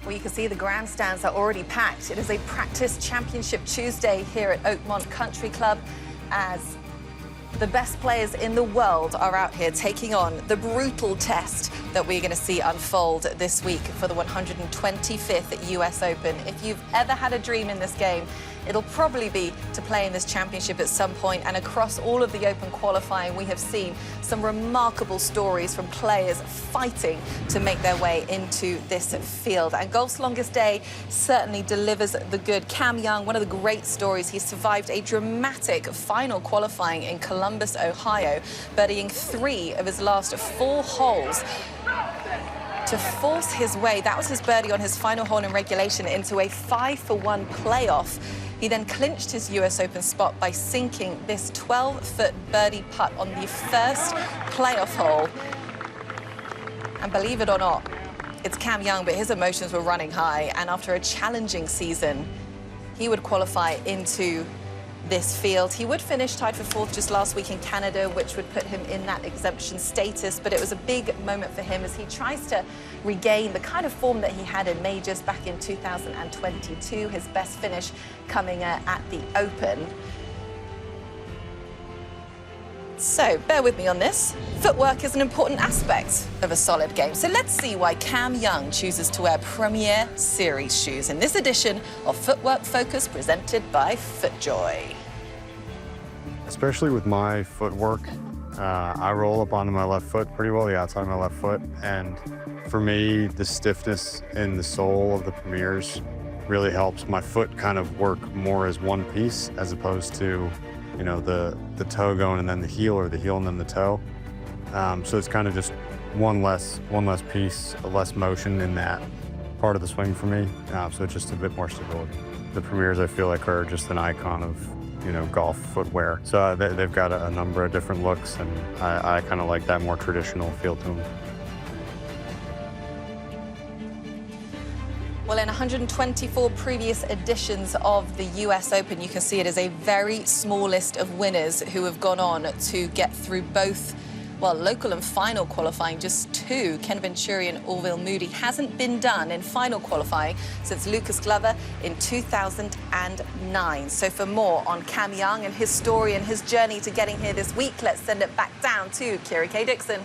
Well, you can see the grandstands are already packed. It is a practice championship Tuesday here at Oakmont Country Club as the best players in the world are out here taking on the brutal test that we're going to see unfold this week for the 125th US Open. If you've ever had a dream in this game, it'll probably be to play in this championship at some point. And across all of the Open qualifying, we have seen some remarkable stories from players fighting to make their way into this field. And golf's longest day certainly delivers the good. Cam Young, one of the great stories, he survived a dramatic final qualifying in Columbus, Ohio, birdieing 3 of his last 4 holes to force his way, that was his birdie on his final hole in regulation, into a 5-for-1 playoff. He then clinched his US Open spot by sinking this 12-foot birdie putt on the first playoff hole. And believe it or not, it's Cam Young, but his emotions were running high. And after a challenging season, he would qualify into this field. He would finish tied for 4th just last week in Canada, which would put him in that exemption status. But it was a big moment for him as he tries to regain the kind of form that he had in majors back in 2022, his best finish coming at the Open. So bear with me on this. Footwork is an important aspect of a solid game. So let's see why Cam Young chooses to wear Premier Series shoes in this edition of Footwork Focus presented by FootJoy. Especially with my footwork, I roll up onto my left foot pretty well, the outside of my left foot. And for me, the stiffness in the sole of the Premiers really helps my foot kind of work more as one piece as opposed to, you know, the toe going and then the heel, or the heel and then the toe. So it's kind of just one less piece, less motion in that part of the swing for me. So it's just a bit more stability. The Premiers, I feel like, are just an icon of, you know, golf footwear. So they've got a number of different looks, and I kind of like that more traditional feel to them. Well, in 124 previous editions of the US Open, you can see it is a very small list of winners who have gone on to get through both, well, local and final qualifying, just 2. Ken Venturi and Orville Moody. Hasn't been done in final qualifying since Lucas Glover in 2009. So for more on Cam Young and his story and his journey to getting here this week, let's send it back down to Kiri K. Dixon.